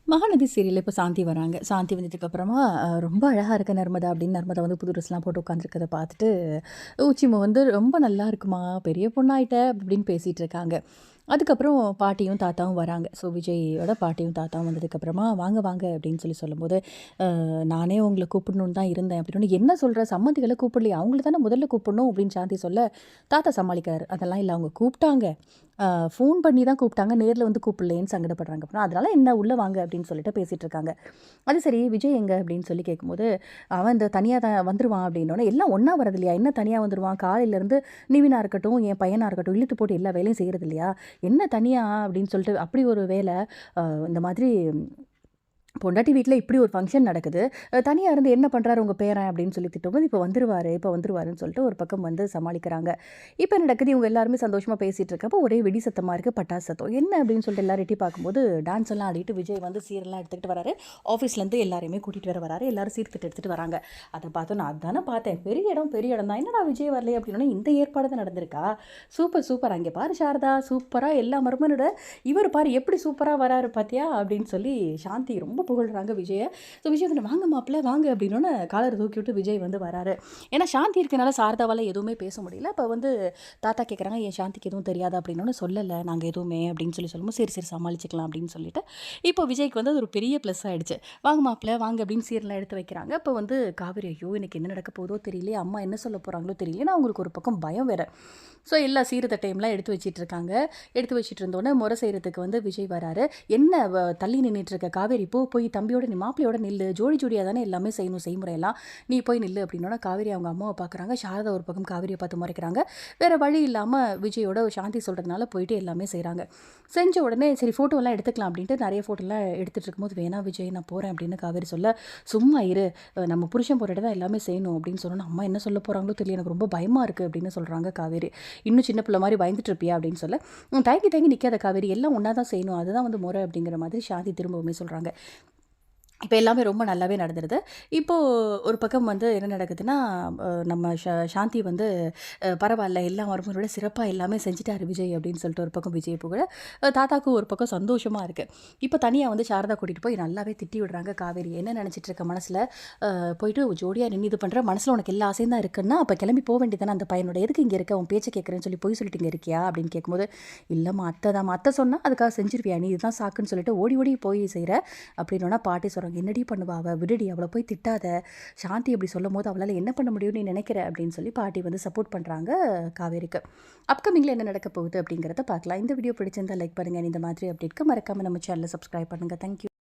மகாநதி சீரியல்ல இப்போ சாந்தி வராங்க. சாந்தி வந்ததுக்கப்புறமா ரொம்ப அழகா இருக்க நர்மதா அப்படின்னு நர்மதா வந்து புது ட்ரெஸ்லாம் போட்டு உட்காந்துருக்கத பார்த்துட்டு, "உச்சிமா வந்து ரொம்ப நல்லா இருக்குமா, பெரிய பொண்ணாயிட்ட" அப்படின்னு பேசிட்டு இருக்காங்க. அதுக்கப்புறம் பாட்டியும் தாத்தாவும் வராங்க. ஸோ விஜயோட பாட்டியும் தாத்தாவும் வந்ததுக்கப்புறமா, "வாங்க வாங்க" அப்படின்னு சொல்லும்போது, நானே உங்கள கூப்பிடணும்னு தான் இருந்தேன்" அப்படின்னு. "என்ன சொல்ற? சம்மந்திகள கூப்பிடலையா? அவங்கள தானே முதல்ல கூப்பிடணும்" அப்படின்னு சாந்தி சொல்ல, தாத்தா சமாளிக்கிறாரு. "அதெல்லாம் இல்ல, அவங்க கூப்பிட்டாங்க. ஃபோன் பண்ணி தான் கூப்பிட்டாங்க. நேர்ல வந்து கூப்பிடலையேன்னு சங்கடப்படுறாங்க." அப்புறம் "அதனால என்ன? உள்ள வாங்க" அப்படின்னு சொல்லிட்டு பேசிட்டு இருக்காங்க. அது சரி விஜய் எங்க அப்படின்னு சொல்லி கேட்கும்போது, "அவன் இந்த தனியா தான் வந்துருவான்" அப்படின்னோனே, "எல்லாம் ஒண்ணா வரது இல்லையா? என்ன தனியா வந்துருவான்? காலையிலேருந்து நிவினா இருக்கட்டும், என் பையனா இருக்கட்டும், இழுத்து போட்டு எல்லா வேலையும் செய்றது இல்லையா? என்ன தனியா?" அப்படின்னு சொல்லிட்டு அப்படி ஒரு வேலை. இந்த மாதிரி பொண்டாட்டி வீட்ல இப்படி ஒரு ஃபங்ஷன் நடக்குது. தனியா இருந்து என்ன பண்றாரு உங்க பேரன் அப்படின்னு சொல்லி திட்டும்போது, "இப்ப வந்துருவாரு, இப்ப வந்துருவாருன்னு" சொல்லிட்டு ஒரு பக்கம் வந்து சமாளிக்கிறாங்க. இப்ப என்ன நடக்குது, இவங்க எல்லாருமே சந்தோஷமா பேசிட்டு இருக்கப்போ ஒரே வெடி சத்தமா இருக்கு, பட்டாசு சத்தம். என்ன அப்படின்னு சொல்லிட்டு எல்லாரும் எட்டி பார்க்கும்போது, டான்ஸ் எல்லாம் ஆடிட்டு விஜய் வந்து சீரெல்லாம் எடுத்துக்கிட்டு வராரு. ஆஃபீஸ்லேருந்து எல்லாரையுமே கூட்டிட்டு வேற வராரு. எல்லாரும் சீர்தட்டு எடுத்துட்டு வராங்க. அத பார்த்தோம், நான் அதானே பார்த்தேன். பெரிய இடம், பெரிய இடம் தான். என்னடா விஜய் வரலையே அப்படின்னோனே, இந்த ஏற்பாடு தான் நடந்திருக்கா? Super, super. அங்கே பாரு சாரதா, சூப்பரா எல்லா மருமகனோட இவர் பாரு எப்படி சூப்பரா வராரு பார்த்தியா? அப்படின்னு சொல்லி சாந்தி ரொம்ப புகழ்றாங்க விஜய. ஸோ விஜய் வந்து, "வாங்க மாப்பிள வாங்க" அப்படின்னோனே காலர தூக்கி விட்டு விஜய் வந்து வராரு. ஏன்னா சாந்தி இருக்கனால சாரதாவால எதுவுமே பேச முடியல. அப்ப வந்து தாத்தா கேட்குறாங்க, "ஏன் சாந்திக்கு எதுவும் தெரியாதா?" அப்படின்னோனே, "சொல்லல நாங்க எதுவுமே" அப்படின்னு சொல்லும்போது, "சரி சரி சமாளிச்சுக்கலாம்" அப்படின்னு சொல்லிட்டு, இப்போ விஜய்க்கு வந்து அது ஒரு பெரிய ப்ளஸ் ஆயிடுச்சு. "வாங்க மாப்பிள வாங்க" அப்படின்னு சீரெல்லாம் எடுத்து வைக்கிறாங்க. அப்போ வந்து காவேரி, "ஐயோ! எனக்கு என்ன நடக்க போதோ தெரியலையே, அம்மா என்ன சொல்ல போறாங்களோ தெரியலையே." அவங்களுக்கு ஒரு பக்கம் பயம் வேற. ஸோ எல்லா சீர் தட்டையும்லாம் எடுத்து வச்சிட்டு இருக்காங்க. எடுத்து வச்சுட்டு இருந்தோனே முறை செய்றதுக்கு வந்து விஜய் வராரு. "என்ன தள்ளி நின்னுட்டு இருக்க காவேரி, போ போய் தம்பியோட நீ மாப்பிள்ளையோட நில்லு. ஜோடி ஜோடியா தானே எல்லாமே செய்யணும் செய்முறையெல்லாம். நீ போய் நில்லு" அப்படின்னோன காவேரி அவங்க அம்மாவ பார்க்குறாங்க. சாரதா ஒரு பக்கம் காவேரியை பார்த்து முறைக்கிறாங்க. வேற வழி இல்லாம விஜயோட சாந்தி சொல்றதுனால போயிட்டு எல்லாமே செய்றாங்க. செஞ்ச உடனே சரி ஃபோட்டோலாம் எடுத்துக்கலாம் அப்படின்ட்டு நெறைய ஃபோட்டோலாம் எடுத்துட்டு இருக்கும்போது, "வேணாம் விஜய் நான் போறேன்" அப்படின்னு காவேரி சொல்ல, "சும்மா இரு. நம்ம புருஷன் போட்டுட்டு தான் எல்லாமே செய்யணும்" அப்படின்னு சொன்னோனே, "அம்மா என்ன சொல்ல போறாங்களோ தெரியல. எனக்கு ரொம்ப பயமா இருக்கு" அப்படின்னு சொல்றாங்க காவேரி. "இன்னும் சின்ன பிள்ளை மாரி பயந்துட்டு இருப்பியா?" அப்படின்னு சொல்ல, தயங்கி தயங்கி நிக்காத காவேரி. எல்லாம் ஒண்ணா தான் செய்யணும். அதுதான் வந்து முறை" அப்படிங்கிற மாதிரி சாந்தி திரும்பவுமே சொல்றாங்க. இப்ப எல்லாமே ரொம்ப நல்லாவே நடந்துருது. இப்போ ஒரு பக்கம் வந்து என்ன நடக்குதுன்னா, நம்ம சாந்தி வந்து பரவால்ல எல்லா மருமகளோட விட சிறப்பா எல்லாமே செஞ்சுட்டாரு விஜய் அப்படின்னு சொல்லிட்டு ஒரு பக்கம் விஜய் புகழ, தாத்தாக்கு ஒரு பக்கம் சந்தோஷமா இருக்கு. இப்போ தனியா வந்து சாரதா கூட்டிட்டு போய் நல்லாவே திட்டி விடுறாங்க காவேரி. "என்ன நினைச்சிட்டு இருக்க மனசுல? போயிட்டு ஜோடியா நின்னு இது பண்ற. மனசுல உனக்கு எல்லா ஆசையும் தான் இருக்குன்னா, அப்ப கிளம்பி போ வேண்டியது அந்த பையனோட. எதுக்கு இங்க இருக்க? உன் பேச்ச கேட்கிறேன்னு சொல்லி பொய் சொல்லிட்டு இங்க இருக்கியா?" அப்படின்னு கேட்கும்போது, "இல்லம்மா அத்தை தாம்மா. அத்தை சொன்னா அதுக்காக செஞ்சுருவியா நீ? இதுதான் சாக்குன்னு சொல்லிட்டு ஓடி ஓடி போய் செய்ற" அப்படின்னோன பாட்டி சொல்றாங்க, "என்னடி பண்ணுவா அவ? விடுடி, அவள போய் திட்டாத. சாந்தி அப்படி சொல்லும்போது அவளால என்ன பண்ண முடியும்னு நீ நினைக்கிற?" அப்படின்னு சொல்லி பாட்டி வந்து சப்போர்ட் பண்றாங்க காவேரிக்கு. அப்கமிங்ல என்ன நடக்க போகுது அப்படிங்கிறத பார்க்கலாம். இந்த வீடியோ பிடிச்சிருந்தா லைக் பண்ணுங்க. இந்த மாதிரி அப்டேட்க்கு மறக்காம நம்ம சேனலை சப்ஸ்கிரைப் பண்ணுங்க. தேங்க்யூ.